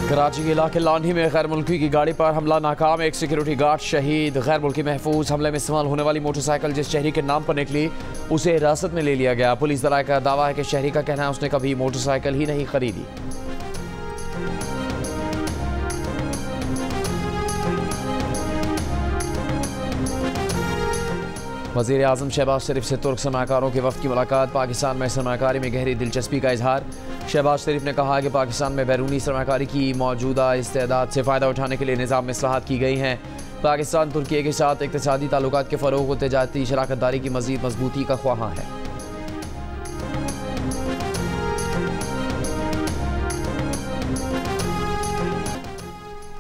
कराची के इलाके लांढी में गैर मुल्की की गाड़ी पर हमला नाकाम, एक सिक्योरिटी गार्ड शहीद। गैर मुल्की महफूज हमले में इस्तेमाल होने वाली मोटरसाइकिल जिस शहरी के नाम पर निकली उसे हिरासत में ले लिया गया। पुलिस दलाल का दावा है कि शहरी का कहना है उसने कभी मोटरसाइकिल ही नहीं खरीदी। वज़ीर आज़म शहबाज शरीफ से तुर्क सरमाकारों के वफ़द की मुलाकात, पाकिस्तान में सरमाकारी में गहरी दिलचस्पी का इजहार। शहबाज शरीफ ने कहा कि पाकिस्तान में बैरूनी सरमाकारी की मौजूदा इस्तेदाद से फ़ायदा उठाने के लिए निज़ाम में इस्लाहात की गई हैं। पाकिस्तान तुर्की के साथ इक़्तिसादी ताल्लुकात के फ़रोग़ व तिजारती शराकत दारी की मज़ीद मजबूती का ख्वाहां है।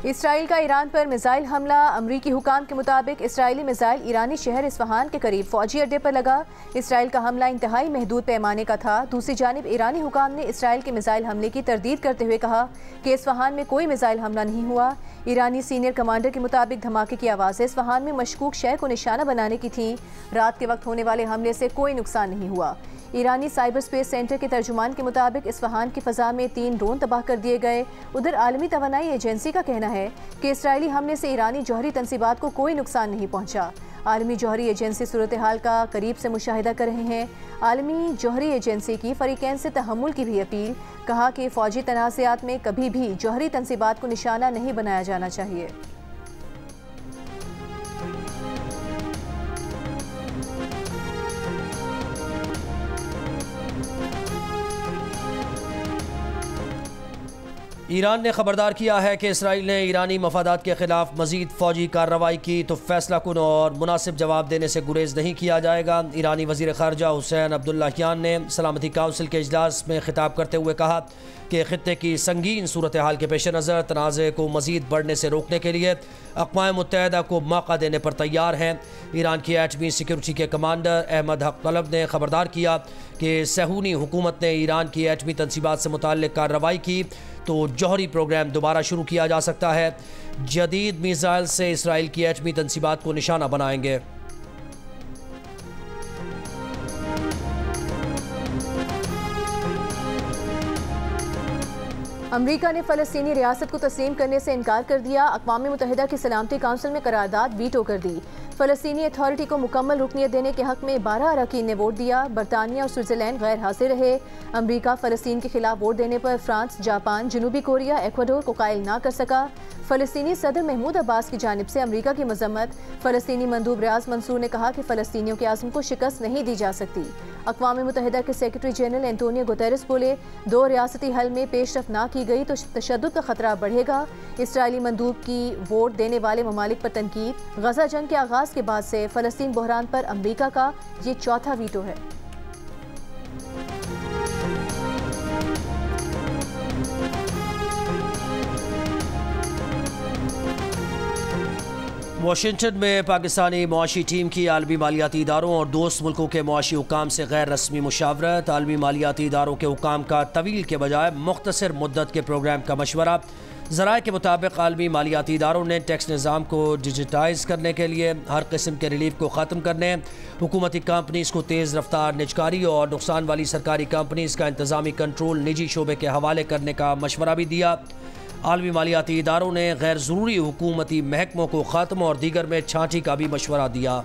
इसराइल का ईरान पर मिसाइल हमला, अमरीकी हुकाम के मुताबिक इसराइली मिसाइल ईरानी शहर इस्फहान के करीब फौजी अड्डे पर लगा। इसराइल का हमला इंतहाई महदूद पैमाने का था। दूसरी जानिब ईरानी हुकाम ने इसराइल के मिसाइल हमले की तरदीद करते हुए कहा कि इस्फहान में कोई मिसाइल हमला नहीं हुआ। ईरानी सीनियर कमांडर के मुताबिक धमाके की आवाज़ें इस्फहान में मशकूक शहर को निशाना बनाने की थीं। रात के वक्त होने वाले हमले से कोई नुकसान नहीं हुआ। ईरानी साइबर स्पेस सेंटर के तर्जुमान के मुताबिक इस्फहान की फ़ज़ा में 3 ड्रोन तबाह कर दिए गए। उधर आलमी तवानाई एजेंसी का कहना है कि इसराइली हमले से ईरानी जौहरी तंसीबात को कोई नुकसान नहीं पहुंचा। आलमी जौहरी एजेंसी सूरत हाल का करीब से मुशाहिदा कर रहे हैं। आलमी जौहरी एजेंसी की फ़रीक़ैन से तहम्मुल की भी अपील, कहा कि फ़ौजी तनाज़ात में कभी भी जौहरी तंसीबात को निशाना नहीं बनाया जाना चाहिए। ईरान ने खबरदार किया है कि इसराइल ने ईरानी मफादात के खिलाफ मजीद फौजी कार्रवाई की तो फैसला कुन और मुनासिब जवाब देने से गुरेज नहीं किया जाएगा। ईरानी वज़ीर ख़ारजा हुसैन अब्दुल्लाहियान ने सलामती काउंसिल के इजलास में खिताब करते हुए कहा कि ख़ित्ते की संगीन सूरत हाल के पेश नज़र तनाज़े को मज़ीद बढ़ने से रोकने के लिए अक़वाम मुत्तहिदा को मौका देने पर तैयार हैं। ईरान की एटमी सिक्योरिटी के कमांडर अहमद हक तलब ने खबरदार किया कि सहूनी हुकूमत ने ईरान की एटमी तनसीबात से मुताल्लिक़ कार्रवाई की तो जौहरी प्रोग्राम दोबारा शुरू किया जा सकता है। जदीद मिसाइल से इसराइल की एटमी तनसीबात को निशाना बनाएंगे। अमरीका ने फ़लस्तीनी रियासत को तस्लीम करने से इनकार कर दिया। अक़वाम मुत्तहिदा की सलामती काउंसिल में करारदाद वीटो कर दी। फ़लस्तीनी अथॉरिटी को मुकम्मल रुकनियत देने के हक़ में 12 अरकान ने वोट दिया। बरतानिया और स्विट्ज़रलैंड गैर हाजिर रहे। अमरीका फ़लस्तीन के खिलाफ वोट देने पर फ्रांस, जापान, जनूबी कोरिया, एक्वाडोर को कायल ना कर सका। फ़लस्तीनी सदर महमूद अब्बास की जानिब से अमरीका की मज़म्मत। फ़लस्तीनी मंदूब रियाज मंसूर ने कहा कि फ़लस्तीनियों के आज़म को शिकस्त नहीं दी जा सकती। अक़वाम मुत्तहिदा के सेक्रेटरी जनरल एंटोनियो गुतेरेस बोले, 2 रियासती हल में पेशरफ ना की गई तो तशद्दुद का खतरा बढ़ेगा। इसराइली मंदूब की वोट देने वाले ममालिक पर तनकीद। गजा जंग के आगाज़ के बाद से फ़लस्तीन बहरान पर अमरीका का ये चौथा वीटो है। वाशिंगटन में पाकिस्तानी मुआशी टीम की आलमी मालियाती इदारों और दोस्त मुल्कों के मुआशी हुकाम से गैर रस्मी मुशावरत। आलमी मालियाती इदारों के हुकाम का तवील के बजाय मुख्तसर मुद्दत के प्रोग्राम का मशवरा। ज़राए के मुताबिक आलमी मालियाती इदारों ने टैक्स निज़ाम को डिजिटाइज़ करने के लिए हर किस्म के रिलीफ को ख़त्म करने, हुकूमती कंपनीज़ को तेज़ रफ्तार निजकारी और नुकसान वाली सरकारी कंपनीज़ का इंतज़ामी कंट्रोल निजी शोबे के हवाले करने का मशवरा भी दिया। आलमी मालियाती इदारों ने गैर ज़रूरी हुकूमती महकमों को ख़त्म और दीगर में छांटी का भी मशवरा दिया।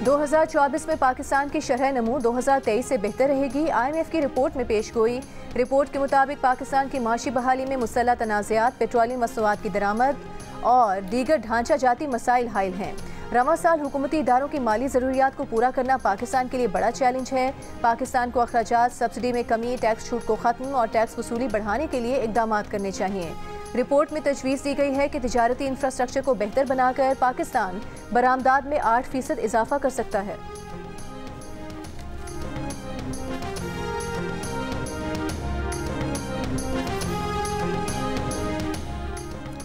2024 में पाकिस्तान की शरह नमू 2023 से बेहतर रहेगी। IMF की रिपोर्ट में पेश गोई। रिपोर्ट के मुताबिक पाकिस्तान की माशी बहाली में मुसल्लह तनाज़ात, पेट्रोलियम मसनूआत की दरामद और दीगर ढांचा जाती मसाइल हाइल हैं। रवां साल हुकूमती इदारों की माली ज़रूरियात को पूरा करना पाकिस्तान के लिए बड़ा चैलेंज है। पाकिस्तान को अखराजात, सब्सिडी में कमी, टैक्स छूट को ख़त्म और टैक्स वसूली बढ़ाने के लिए इक़दाम करने चाहिए। रिपोर्ट में तजवीज़ दी गई है कि तिजारती इंफ्रास्ट्रक्चर को बेहतर बनाकर पाकिस्तान बरामदात में 8% इजाफा कर सकता है।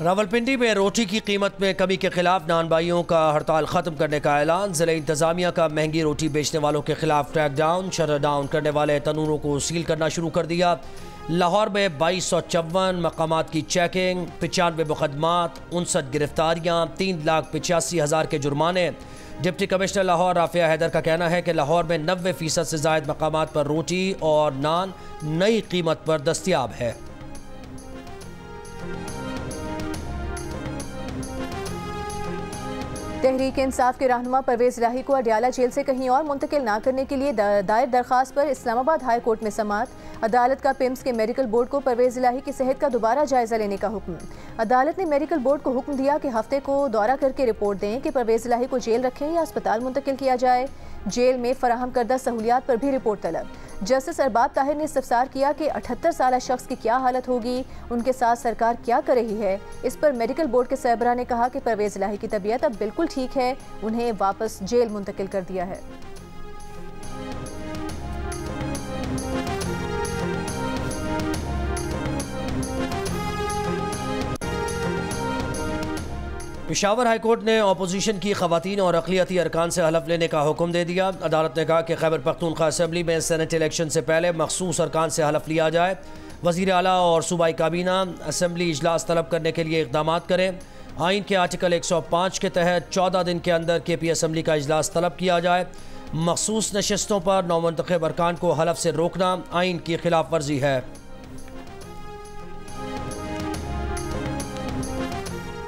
रावलपिंडी में रोटी की कीमत में कमी के खिलाफ नान भाइयों का हड़ताल खत्म करने का ऐलान। जिला इंतजामिया का महंगी रोटी बेचने वालों के खिलाफ क्रैक डाउन, शटर डाउन करने वाले तनूरों को सील करना शुरू कर दिया। लाहौर में 2254 मकामात की चेकिंग, 95 मुकदमात, 59 गिरफ्तारियाँ, 3,85,000 के जुर्माने। डिप्टी कमिश्नर लाहौर राफिया हैदर का कहना है कि लाहौर में 90% से ज़ायद मकामात पर रोटी और नान नई कीमत पर दस्तियाब है। तहरीक इंसाफ के रहनुमा परवेज इलाही को अडयाला जेल से कहीं और मुंतकिल ना करने के लिए दायर दरख्वास्त पर इस्लामाबाद हाई कोर्ट में समाअत। अदालत का पिम्स के मेडिकल बोर्ड को परवेज इलाही की सेहत का दोबारा जायजा लेने का हुक्म। अदालत ने मेडिकल बोर्ड को हुक्म दिया कि हफ्ते को दौरा करके रिपोर्ट दें कि परवेज इलाही को जेल रखें या अस्पताल मुंतकिल किया जाए। जेल में फराहम करदा सहूलियात पर भी रिपोर्ट तलब। जस्टिस अरबाब ताहिर ने इस्तफसार किया कि 78 साला शख्स की क्या हालत होगी, उनके साथ सरकार क्या कर रही है। इस पर मेडिकल बोर्ड के सरबराह ने कहा कि परवेज इलाही की तबीयत अब बिल्कुल ठीक है, उन्हें वापस जेल मुंतकिल कर दिया है। पेशावर हाईकोर्ट ने अपोजिशन की खवातीन और अक़लियती अरकान से हलफ लेने का हुक्म दे दिया। अदालत ने कहा कि खैबर पख्तूनख्वा असम्बली में सेनेट इलेक्शन से पहले मखसूस अरकान से हलफ लिया जाए। वज़ीर आला और सूबाई काबीना असम्बली इजलास तलब करने के लिए इक़दाम करें। आइन के आर्टिकल 105 के तहत 14 दिन के अंदर KP असम्बली का इजलास तलब किया जाए। मखसूस नशस्तों पर नौमुंतखब अरकान को हलफ से रोकना आइन की खिलाफ वर्जी है।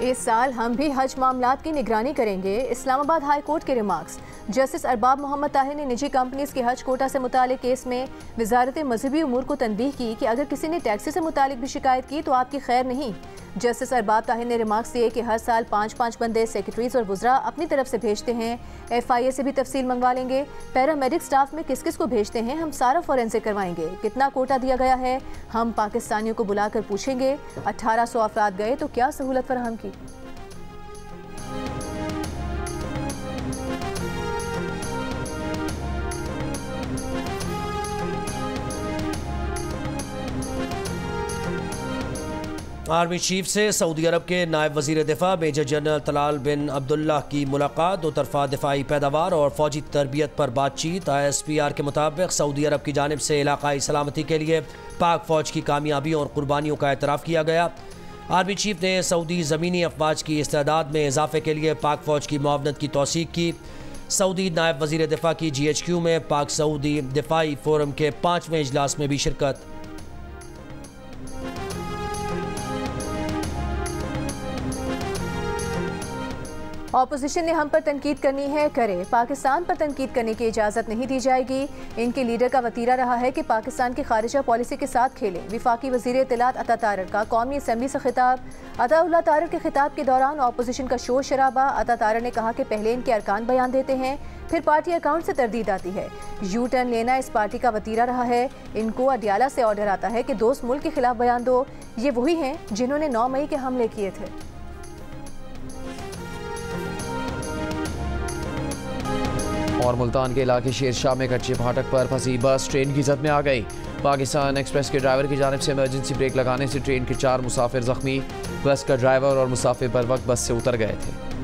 इस साल हम भी हज मामलात की निगरानी करेंगे, इस्लामाबाद हाई कोर्ट के रिमार्क्स। जस्टिस अरबाब मोहम्मद ताहिर ने निजी कंपनीज के हज कोटा से मुतालिक केस में वजारत मजहबी उमूर को तनबीह की कि अगर किसी ने टैक्सी से मुतालिक भी शिकायत की तो आपकी खैर नहीं। जस्टिस अरबाब ताहिर ने रिमार्क्स दिए कि हर साल 5-5 बंदे सेक्रेटरीज और वज़रा अपनी तरफ से भेजते हैं। FIA से भी तफसील मंगवा लेंगे। पैरामेडिक स्टाफ में किस किस को भेजते हैं हम सारा फोरेंसिक करवाएंगे। कितना कोटा दिया गया है हम पाकिस्तानियों को बुलाकर पूछेंगे। 1800 अफराद गए तो क्या सहूलत फराहम की। आर्मी चीफ से सऊदी अरब के नायब वज़ीर दिफा मेजर जनरल तलाल बिन अब्दुल्लाह की मुलाकात। दो तरफा दिफाई पैदावार और फौजी तरबियत पर बातचीत। ISPR के मुताबिक सऊदी अरब की जानिब से इलाकाई सलामती के लिए पाक फ़ौज की कामयाबियों और कुर्बानियों का एतराफ़ किया गया। आर्मी चीफ ने सऊदी ज़मीनी अफवाज की इस्तेदाद में इजाफे के लिए पाक फ़ौज की मुआवनत की तौसीक की। सऊदी नायब वज़ीर दिफा की GHQ में पाक सऊदी दिफाई फोरम के 5वें इजलास में भी शिरकत। ऑपोजिशन ने हम पर तनकीद करनी है करे, पाकिस्तान पर तनकीद करने की इजाज़त नहीं दी जाएगी। इनके लीडर का वतीरा रहा है कि पाकिस्तान की खारिजा पॉलिसी के साथ खेलें। विफाकी वज़ीर इत्तलात अता तारर का कौमी असम्बली से खिताब। अताउल्लाह तारर के खिताब के दौरान ऑपोजिशन का शोर शराबा। अता तारर ने कहा कि पहले इनके अरकान बयान देते हैं फिर पार्टी अकाउंट से तरदीद आती है। यू टर्न लेना इस पार्टी का वतीरा रहा है। इनको अडयाला से ऑर्डर आता है कि दोस्त मुल्क के खिलाफ बयान दो। ये वही हैं जिन्होंने 9 मई के हमले किए थे। और मुल्तान के इलाके शेरशाह में कच्चे फाटक पर फंसी बस ट्रेन की जद में आ गई। पाकिस्तान एक्सप्रेस के ड्राइवर की जानिब से इमरजेंसी ब्रेक लगाने से ट्रेन के 4 मुसाफिर जख्मी। बस का ड्राइवर और मुसाफिर बर वक्त बस से उतर गए थे।